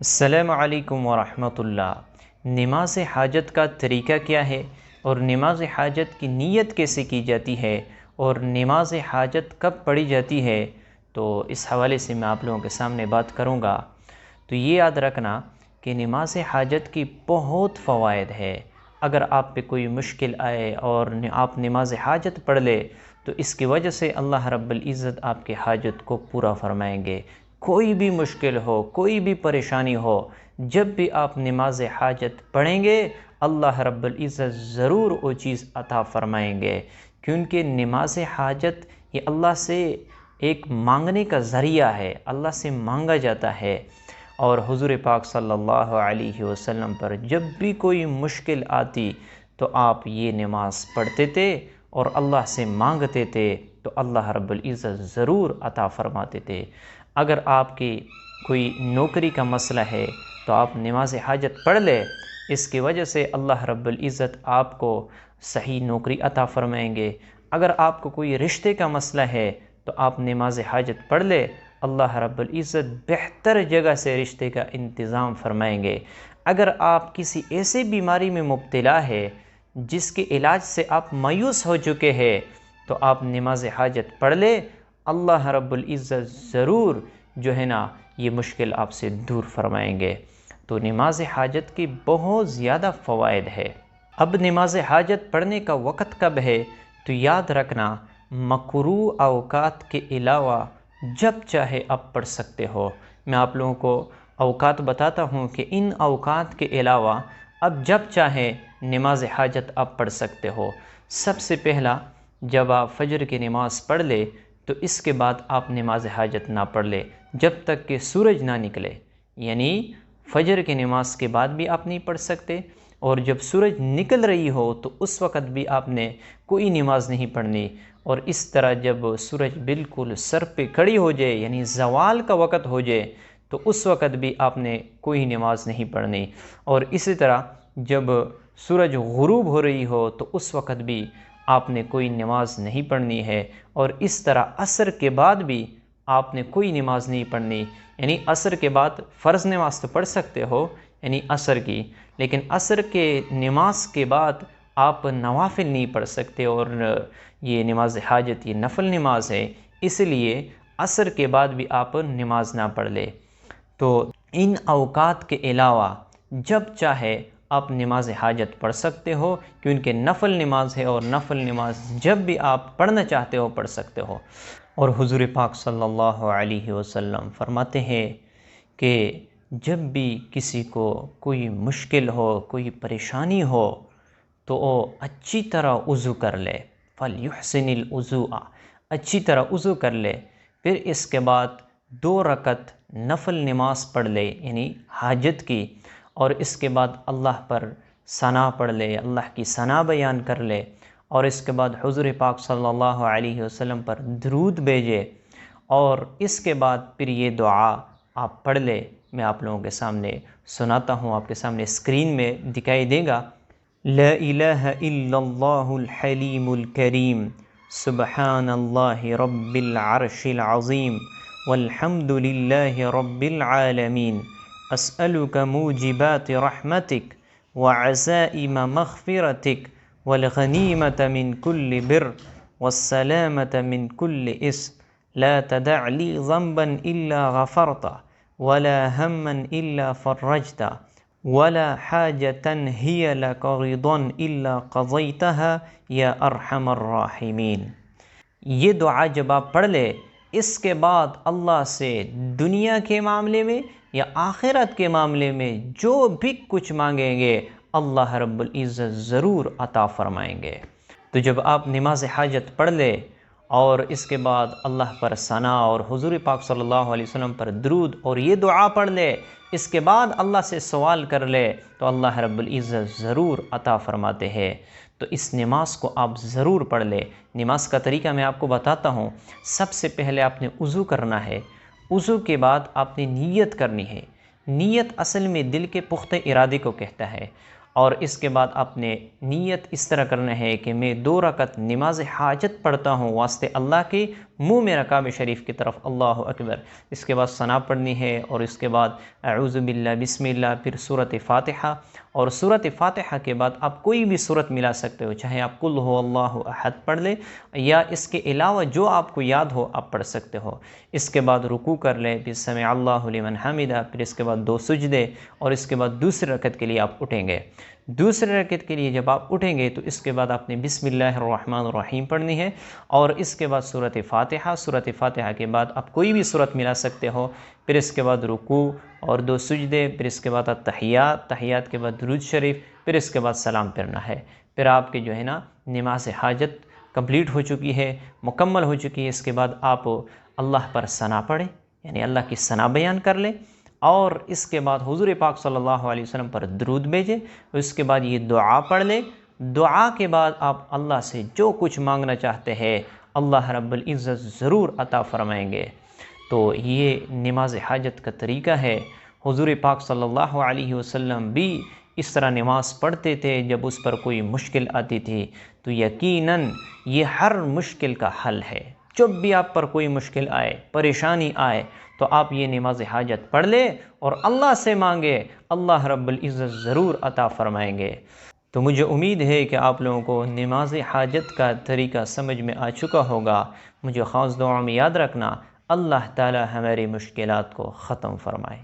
السلام علیکم ورحمۃ اللہ۔ نماز حاجت کا طریقہ کیا ہے اور نماز حاجت کی نیت کیسے کی جاتی ہے اور نماز حاجت کب پڑھی جاتی ہے، تو اس حوالے سے میں آپ لوگوں کے سامنے بات کروں گا۔ تو یہ یاد رکھنا کہ نماز حاجت کی بہت فوائد ہے۔ اگر آپ پہ کوئی مشکل آئے اور آپ نماز حاجت پڑھ لے تو اس کی وجہ سے اللہ رب العزت آپ کے حاجت کو پورا فرمائیں گے۔ کوئی بھی مشکل ہو، کوئی بھی پریشانی ہو، جب بھی آپ نماز حاجت پڑھیں گے اللہ رب العزت ضرور وہ چیز عطا فرمائیں گے، کیونکہ نماز حاجت یہ اللہ سے ایک مانگنے کا ذریعہ ہے، اللہ سے مانگا جاتا ہے۔ اور حضور پاک صلی اللہ علیہ وسلم پر جب بھی کوئی مشکل آتی تو آپ یہ نماز پڑھتے تھے اور اللہ سے مانگتے تھے تو اللہ رب العزت ضرور عطا فرماتے تھے۔ اگر آپ کی کوئی نوکری کا مسئلہ ہے تو آپ نماز حاجت پڑھ لیں، اس کی وجہ سے اللہ رب العزت آپ کو صحیح نوکری عطا فرمائیں گے۔ اگر آپ کو کوئی رشتے کا مسئلہ ہے تو آپ نماز حاجت پڑھ لیں، اللہ رب العزت بہتر جگہ سے رشتے کا انتظام فرمائیں گے۔ اگر آپ کسی ایسے بیماری میں مبتلا ہے جس کے علاج سے آپ مایوس ہو چکے ہیں تو آپ نماز حاجت پڑھ لیں، اللہ رب العزت ضرور جو ہے نا یہ مشکل آپ سے دور فرمائیں گے۔ تو نماز حاجت کی بہت زیادہ فوائد ہے۔ اب نماز حاجت پڑھنے کا وقت کب ہے تو یاد رکھنا مکروہ اوقات کے علاوہ جب چاہے آپ پڑھ سکتے ہو۔ میں آپ لوگوں کو اوقات بتاتا ہوں کہ ان اوقات کے علاوہ اب جب چاہے نماز حاجت آپ پڑھ سکتے ہو۔ سب سے پہلا، جب آپ فجر کی نماز پڑھ لے تو اس کے بعد آپ نماز حاجت نہ پڑھ لے جب تک کہ سورج نہ نکلے، یعنی فجر کی نماز کے بعد بھی آپ نہیں پڑھ سکتے، اور جب سورج نکل رہی ہو تو اس وقت بھی آپ نے کوئی نماز نہیں پڑھنی، اور اس طرح جب سورج بالکل سر پہ کھڑی ہو جائے یعنی زوال کا وقت ہو جائے تو اس وقت بھی آپ نے کوئی نماز نہیں پڑھنی، اور اسی طرح جب سورج غروب ہو رہی ہو تو اس وقت بھی آپ نے کوئی نماز نہیں پڑھنی ہے، اور اس طرح عصر کے بعد بھی آپ نے کوئی نماز نہیں پڑھنی، یعنی عصر کے بعد فرض نماز تو پڑھ سکتے ہو یعنی عصر کی، لیکن عصر کے نماز کے بعد آپ نوافل نہیں پڑھ سکتے، اور یہ نماز حاجت یہ نفل نماز ہے، اس لیے عصر کے بعد بھی آپ نماز نہ پڑھ لے۔ تو ان اوقات کے علاوہ جب چاہے آپ نماز حاجت پڑھ سکتے ہو، کیونکہ نفل نماز ہے اور نفل نماز جب بھی آپ پڑھنا چاہتے ہو پڑھ سکتے ہو۔ اور حضور پاک صلی اللہ علیہ وسلم فرماتے ہیں کہ جب بھی کسی کو کوئی مشکل ہو، کوئی پریشانی ہو تو وہ اچھی طرح وضو کر لے، فَلْيُحْسِنِ الْوُضُوءَ، اچھی طرح وضو کر لے، پھر اس کے بعد 2 رکعت نفل نماز پڑھ لے یعنی حاجت کی، اور اس کے بعد اللہ پر ثنا پڑھ لے، اللہ کی ثنا بیان کر لے، اور اس کے بعد حضور پاک صلی اللہ علیہ وسلم پر درود بھیجے، اور اس کے بعد پھر یہ دعا آپ پڑھ لے۔ میں آپ لوگوں کے سامنے سناتا ہوں، آپ کے سامنے اسکرین میں دکھائی دے گا۔ لا الہ الا اللہ الحلیم الکریم، سبحان اللہ رب العرش العظیم، والحمد للہ رب العالمین، اسألک موجبات رحمتک وعزائم مغفرتک والغنیمة من كل بر والسلامة من كل اسم، لا تدع لي ذنبا إلا غفرته ولا هما إلا فرجته ولا حاجة هي لك رضا إلا قضيتها يا أرحم الراحمين۔ یہ دعا جب آپ پڑھ لے، اس کے بعد اللہ سے دنیا کے معاملے میں یا آخرت کے معاملے میں جو بھی کچھ مانگیں گے اللہ رب العزت ضرور عطا فرمائیں گے۔ تو جب آپ نماز حاجت پڑھ لے اور اس کے بعد اللہ پر ثنا اور حضور پاک صلی اللہ علیہ وسلم پر درود اور یہ دعا پڑھ لے، اس کے بعد اللہ سے سوال کر لے تو اللہ رب العزت ضرور عطا فرماتے ہیں۔ تو اس نماز کو آپ ضرور پڑھ لے۔ نماز کا طریقہ میں آپ کو بتاتا ہوں۔ سب سے پہلے آپ نے وضو کرنا ہے، وضو کے بعد آپ نے نیت کرنی ہے۔ نیت اصل میں دل کے پختہ ارادے کو کہتا ہے، اور اس کے بعد آپ نے نیت اس طرح کرنا ہے کہ میں 2 رکعت نماز حاجت پڑھتا ہوں واسطے اللہ کی، منہ میں رکاب شریف کی طرف اللہ اکبر، اس کے بعد ثنا پڑھنی ہے، اور اس کے بعد اعوذ باللہ بسم اللہ، پھر سورۃ فاتحہ، اور سورۃ فاتحہ کے بعد آپ کوئی بھی سورت ملا سکتے ہو، چاہے آپ قل هو اللہ احد پڑھ لیں یا اس کے علاوہ جو آپ کو یاد ہو آپ پڑھ سکتے ہو۔ اس کے بعد رکوع کر لیں، پھر سمع اللہ لمن حمدہ، پھر اس کے بعد 2 سجدے، اور اس کے بعد دوسری رکعت کے لیے آپ اٹھیں گے۔ دوسری رکعت کے لیے جب آپ اٹھیں گے تو اس کے بعد آپ نے بسم اللہ الرحمن الرحیم پڑھنی ہے، اور اس کے بعد سورۃ فاتحہ، سورۃ فاتحہ کے بعد آپ کوئی بھی سورت ملا سکتے ہو، پھر اس کے بعد رکوع اور 2 سجدے، پھر اس کے بعد تحیات، تحیات کے بعد درود شریف، پھر اس کے بعد سلام پھرنا ہے۔ پھر آپ کے جو ہے نا نماز حاجت کمپلیٹ ہو چکی ہے، مکمل ہو چکی ہے۔ اس کے بعد آپ اللہ پر ثنا پڑھیں، یعنی اللہ کی ثنا بیان کر لیں، اور اس کے بعد حضور پاک صلی اللہ علیہ وسلم پر درود بھیجیں، اس کے بعد یہ دعا پڑھ لیں۔ دعا کے بعد آپ اللہ سے جو کچھ مانگنا چاہتے ہیں اللہ رب العزت ضرور عطا فرمائیں گے۔ تو یہ نماز حاجت کا طریقہ ہے۔ حضور پاک صلی اللہ علیہ وسلم بھی اس طرح نماز پڑھتے تھے جب اس پر کوئی مشکل آتی تھی، تو یقیناً یہ ہر مشکل کا حل ہے۔ جب بھی آپ پر کوئی مشکل آئے، پریشانی آئے، تو آپ یہ نماز حاجت پڑھ لیں اور اللہ سے مانگے، اللہ رب العزت ضرور عطا فرمائیں گے۔ تو مجھے امید ہے کہ آپ لوگوں کو نماز حاجت کا طریقہ سمجھ میں آ چکا ہوگا۔ مجھے خاص دعا میں یاد رکھنا، اللہ تعالی ہماری مشکلات کو ختم فرمائے۔